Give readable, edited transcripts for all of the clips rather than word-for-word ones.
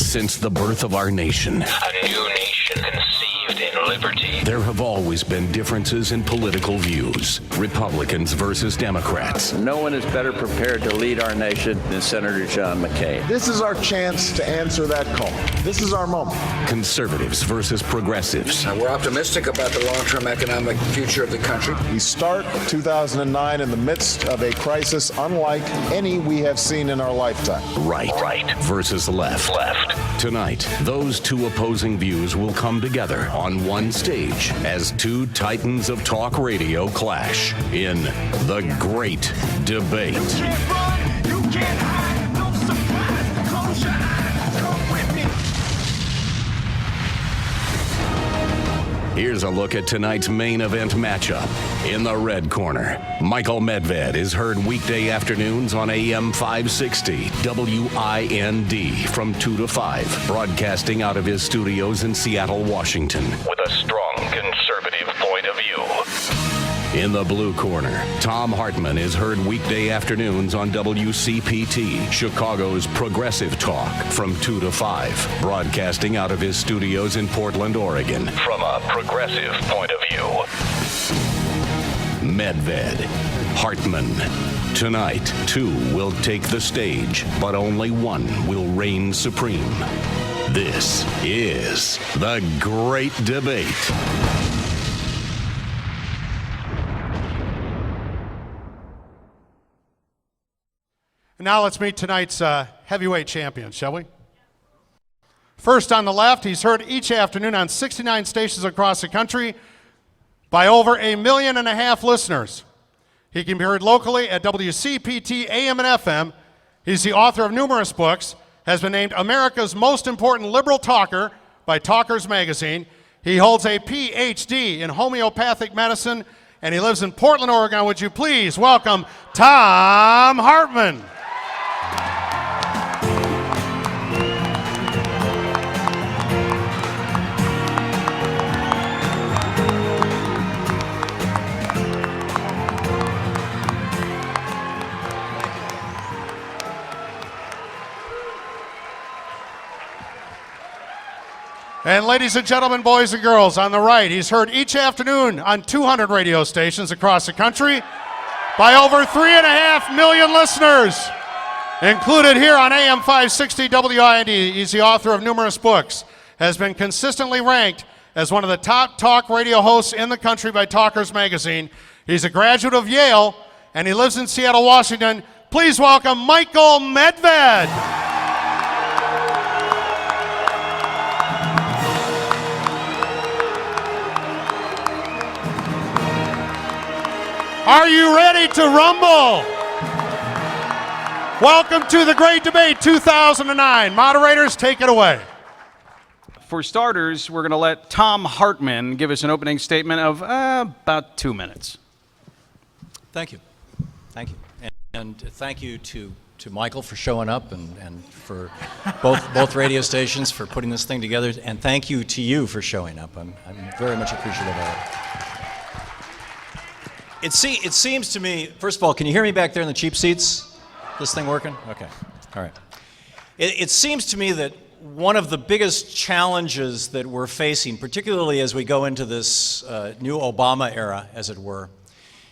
Since the birth of our nation, A new nation conceived in liberty. there have always been differences in political views. Republicans versus Democrats. No one is better prepared to lead our nation than Senator John McCain. This is our chance to answer that call. This is our moment. Conservatives versus progressives. We're optimistic about the long-term economic future of the country. We start 2009 in the midst of a crisis unlike any we have seen in our lifetime. Right versus left. Tonight, those two opposing views will come together on one stage as two titans of talk radio clash in The Great Debate. Here's a look at tonight's main event matchup. In the red corner, Michael Medved is heard weekday afternoons on AM 560 WIND from 2 to 5, broadcasting out of his studios in Seattle, Washington. With a strong conservative point of view. In the blue corner, Thom Hartmann is heard weekday afternoons on WCPT, Chicago's progressive talk, from 2 to 5, broadcasting out of his studios in Portland, Oregon. From a progressive point of view. Medved, Hartmann. Tonight, two will take the stage, but only one will reign supreme. This is The Great Debate. Now let's meet tonight's heavyweight champions, shall we? First on the left, he's heard each afternoon on 69 stations across the country by over 1.5 million listeners. He can be heard locally at WCPT AM and FM. He's the author of numerous books, has been named America's most important liberal talker by Talkers Magazine. He holds a PhD in homeopathic medicine, and he lives in Portland, Oregon. Would you please welcome Thom Hartmann. And ladies and gentlemen, boys and girls, on the right, he's heard each afternoon on 200 radio stations across the country by over 3.5 million listeners. Included here on AM 560 WIND, he's the author of numerous books, has been consistently ranked as one of the top talk radio hosts in the country by Talkers Magazine. He's a graduate of Yale, and he lives in Seattle, Washington. Please welcome Michael Medved. Are you ready to rumble? Welcome to The Great Debate 2009. Moderators, take it away. For starters, we're going to let Thom Hartmann give us an opening statement of about 2 minutes. Thank you. Thank you. And thank you to Michael for showing up and for both radio stations for putting this thing together. And thank you to you for showing up. I'm very much appreciative of it. It seems to me, first of all, can you hear me back there in the cheap seats? This thing working? Okay. All right. It seems to me that one of the biggest challenges that we're facing, particularly as we go into this new Obama era, as it were,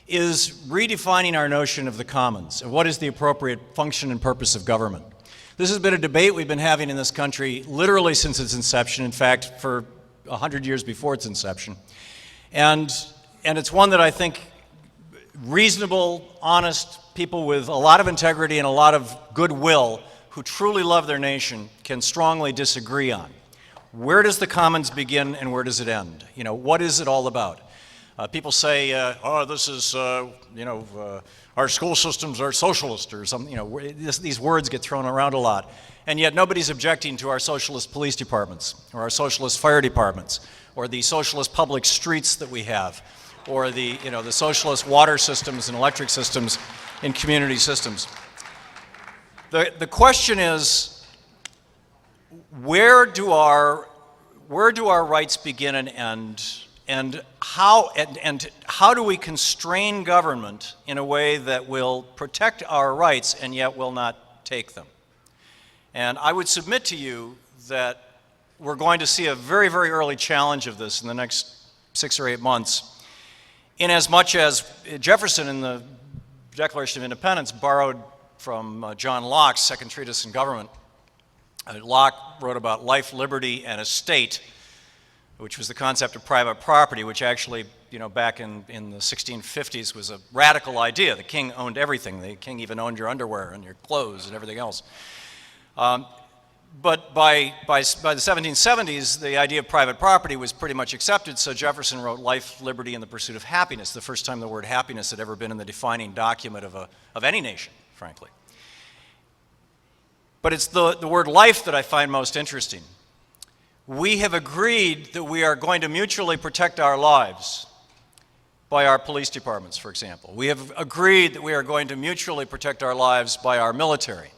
is redefining our notion of the commons and what is the appropriate function and purpose of government. This has been a debate we've been having in this country literally since its inception, in fact, for 100 years before its inception. And it's one that I think reasonable, honest people with a lot of integrity and a lot of goodwill who truly love their nation can strongly disagree on. Where does the commons begin and where does it end? You know, what is it all about? People say, this is, our school systems are socialist or something. You know, these words get thrown around a lot. And yet nobody's objecting to our socialist police departments or our socialist fire departments or the socialist public streets that we have, or the socialist water systems and electric systems in community systems. The question is, where do our rights begin and end, and how do we constrain government in a way that will protect our rights and yet will not take them? And I would submit to you that we're going to see a very, very early challenge of this in the next 6 or 8 months, in as much as Jefferson in the Declaration of Independence borrowed from John Locke's Second Treatise on Government. Locke wrote about life, liberty, and estate, which was the concept of private property, which actually, back in the 1650s was a radical idea. The king owned everything. The king even owned your underwear and your clothes and everything else. But by the 1770s, the idea of private property was pretty much accepted, so Jefferson wrote Life, Liberty, and the Pursuit of Happiness, the first time the word happiness had ever been in the defining document of any nation, frankly. But it's the word life that I find most interesting. We have agreed that we are going to mutually protect our lives by our police departments, for example. We have agreed that we are going to mutually protect our lives by our military.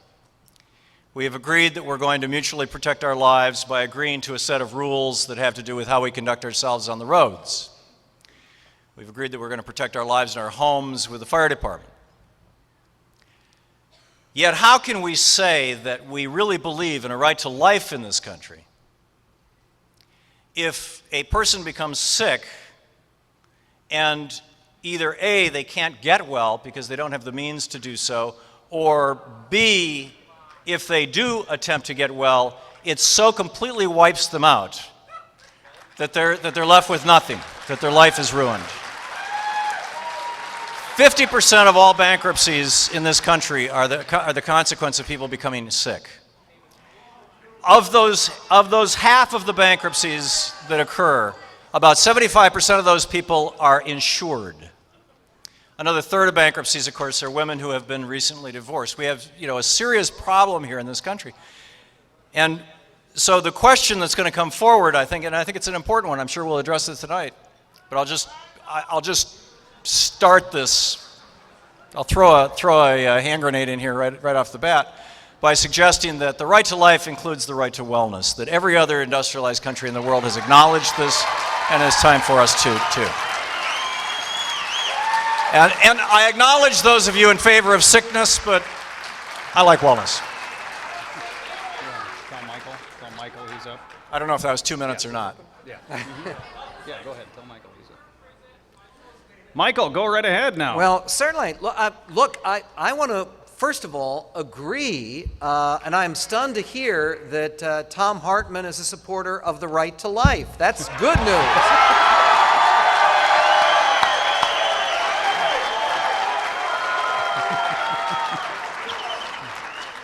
We have agreed that we're going to mutually protect our lives by agreeing to a set of rules that have to do with how we conduct ourselves on the roads. We've agreed that we're going to protect our lives in our homes with the fire department. Yet how can we say that we really believe in a right to life in this country if a person becomes sick and either A, they can't get well because they don't have the means to do so, or B, if they do attempt to get well, it so completely wipes them out that they're left with nothing, that their life is ruined. 50% of all bankruptcies in this country are the consequence of people becoming sick. Of those half of the bankruptcies that occur, about 75% of those people are insured. Another third of bankruptcies, of course, are women who have been recently divorced. We have, a serious problem here in this country. And so the question that's going to come forward, I think, and I think it's an important one, I'm sure we'll address it tonight, but I'll just start this. I'll throw a hand grenade in here right off the bat by suggesting that the right to life includes the right to wellness, that every other industrialized country in the world has acknowledged this, and it's time for us to too. And I acknowledge those of you in favor of sickness, but I like wellness. Tell Michael he's up. I don't know if that was 2 minutes or not. Yeah. Yeah, go ahead. Tell Michael he's up. Michael, go right ahead now. Well, certainly. Look, I want to, first of all, agree, and I'm stunned to hear that Thom Hartmann is a supporter of the right to life. That's good news.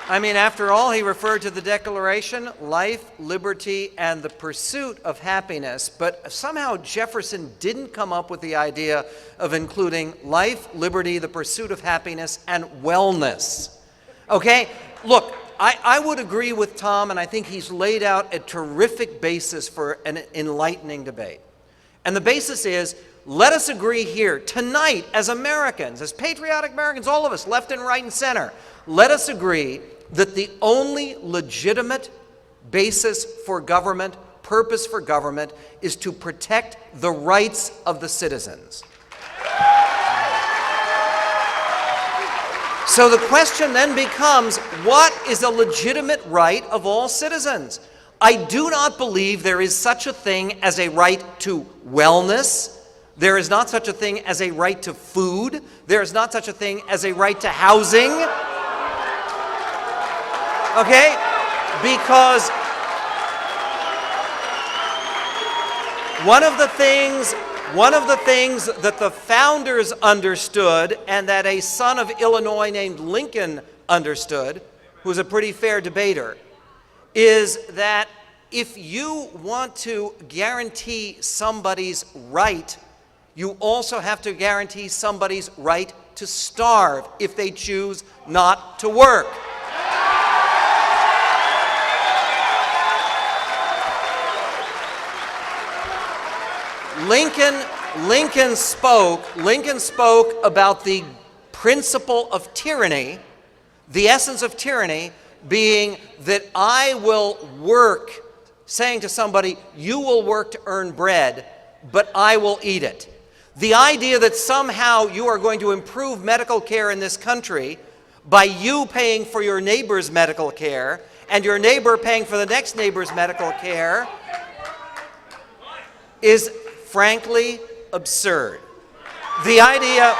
I mean, after all, he referred to the Declaration, life, liberty, and the pursuit of happiness. But somehow Jefferson didn't come up with the idea of including life, liberty, the pursuit of happiness, and wellness. Okay? Look, I would agree with Thom, and I think he's laid out a terrific basis for an enlightening debate. And the basis is, let us agree here tonight as Americans, as patriotic Americans, all of us, left and right and center, let us agree that the only legitimate basis for government, purpose for government, is to protect the rights of the citizens. So the question then becomes, what is a legitimate right of all citizens? I do not believe there is such a thing as a right to wellness. There is not such a thing as a right to food. There is not such a thing as a right to housing. Okay? Because one of the things that the founders understood, and that a son of Illinois named Lincoln understood, who was a pretty fair debater, is that if you want to guarantee somebody's right, you also have to guarantee somebody's right to starve if they choose not to work. Lincoln spoke about the principle of tyranny, the essence of tyranny being that I will work, saying to somebody, you will work to earn bread, but I will eat it. The idea that somehow you are going to improve medical care in this country by you paying for your neighbor's medical care, and your neighbor paying for the next neighbor's medical care is frankly absurd. The idea